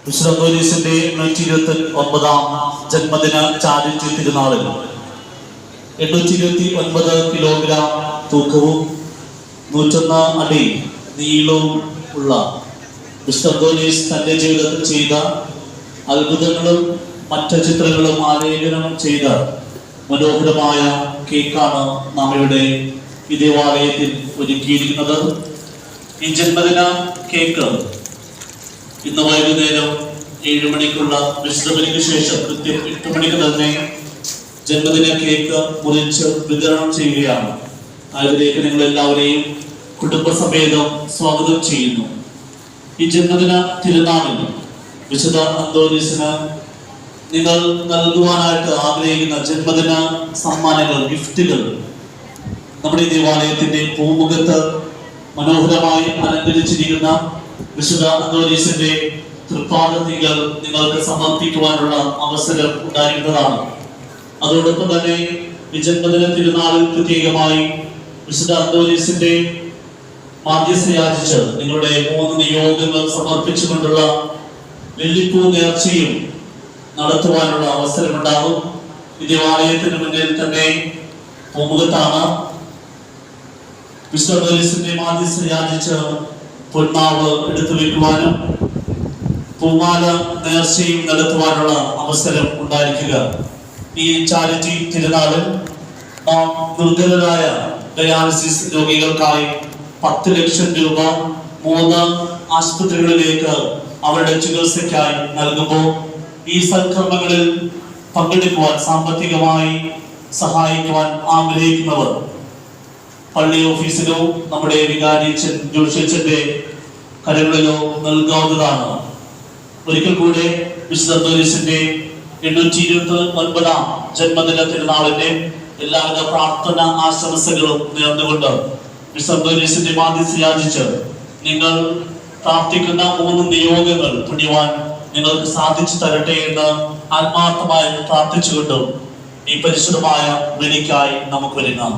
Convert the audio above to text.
വിശുദ്ധ അന്തോനീസിന്റെ 129 ജന്മദിന ചാരിറ്റി തിരുനാളിൽ 829 കിലോഗ്രാം തൂക്കവും 101 അടി നീളവും ഉള്ള വിശുദ്ധ അന്തോനീസ് തന്റെ ജീവിതത്തിൽ ചെയ്ത അത്ഭുതങ്ങളും മറ്റു ചിത്രങ്ങളും ആലേഖനം ചെയ്ത മനോഹരമായ കേക്കാണ് നാം ഇവിടെ ഈ ദേവാലയത്തിൽ ഒരുക്കിയിരിക്കുന്നത്. ഈ ജന്മദിന കേക്ക് ഇന്ന് വൈകുന്നേരം 7 മണിക്കുള്ള വിശുദ്ധ ബലിക്ക് ശേഷം കൃത്യം 8 മണിക്ക് തന്നെ ജന്മദിന കേക്ക് മുറിച്ച് വിതരണം ചെയ്യുകയാണ്. അതിലേക്ക് നിങ്ങൾ എല്ലാവരെയും കുടുംബസമേതം സ്വാഗതം ചെയ്യുന്നു. ഈ ജന്മദിന തിരുനാളിൽ വിശുദ്ധ അന്തോനീസിന് നിങ്ങൾ നൽകുവാനായിട്ട് ആഗ്രഹിക്കുന്ന ജന്മദിന സമ്മാനങ്ങൾ, ഗിഫ്റ്റുകൾ നമ്മുടെ ഈ ദേവാലയത്തിന്റെ പൂമുഖത്ത് മനോഹരമായി അലങ്കരിച്ചിരിക്കുന്ന വിശുദ്ധ അന്തോനീസിന്റെ തൃപ്പാദത്തികൾ നിങ്ങൾക്ക് സമർപ്പിക്കുവാനുള്ള അവസരം ഉണ്ടായിരുന്നതാണ്. അതോടൊപ്പം തന്നെ ഈ ജന്മദിന തിരുനാളിൽ പ്രത്യേകമായി വിശുദ്ധ അന്തോനീസിന്റെ മാധ്യസ്ഥ യാചിച്ച് നിങ്ങളുടെ 3 നിയോഗങ്ങൾ സമർപ്പിച്ചുകൊണ്ടുള്ള വെള്ളിപ്പൂ നേർച്ചയും നടത്തുവാനുള്ള അവസരമുണ്ടാകും. ഈ ദേവാലയത്തിന് മുന്നിൽ തന്നെ പൂമുഖത്താണ് വിശുദ്ധ അന്തോനീസിന്റെ മാധ്യസ്ഥ യാചിച്ച് പൊന്മാവ് എടുത്തു വെക്കുവാനും പൂമാല നേർച്ചയും നടത്തുവാനുള്ള അവസരം ഉണ്ടായിരിക്കുക. ഈ ചാരിറ്റി തിരുനാളിൽ നാം ദുർബലരായ ഡയാലിസിസ് രോഗികൾക്കായി 10 ലക്ഷം രൂപ 3 ആശുപത്രികളിലേക്ക് അവരുടെ ചികിത്സയ്ക്കായി നൽകുമ്പോൾ ഈ സൽക്കർമ്മങ്ങളിൽ പങ്കെടുക്കുവാൻ, സാമ്പത്തികമായി സഹായിക്കുവാൻ ആഗ്രഹിക്കുന്നവർ പള്ളി ഓഫീസിലോ നമ്മുടെ വികാരി ജോഷിച്ചന്റെ കരങ്ങളിലോ നൽകാവുന്നതാണ്. ഒരിക്കൽ കൂടെ വിശുദ്ധ അന്തോനീസിന്റെ 829 ജന്മദിന തിരുനാളിന്റെ എല്ലാവിധ പ്രാർത്ഥന ആശംസകളും നേർന്നുകൊണ്ട് വിശുദ്ധ അന്തോനീസിന്റെ മാധ്യസ്ഥ യാചിച്ച് നിങ്ങൾ പ്രാർത്ഥിക്കുന്ന 3 നിയോഗങ്ങൾ പുണ്യവാൻ നിങ്ങൾക്ക് സാധിച്ചു തരട്ടെ എന്ന് ആത്മാർത്ഥമായി പ്രാർത്ഥിച്ചുകൊണ്ടും ഈ പരിശുദ്ധമായ ബലിക്കായി നമുക്ക് ഒരുങ്ങാം.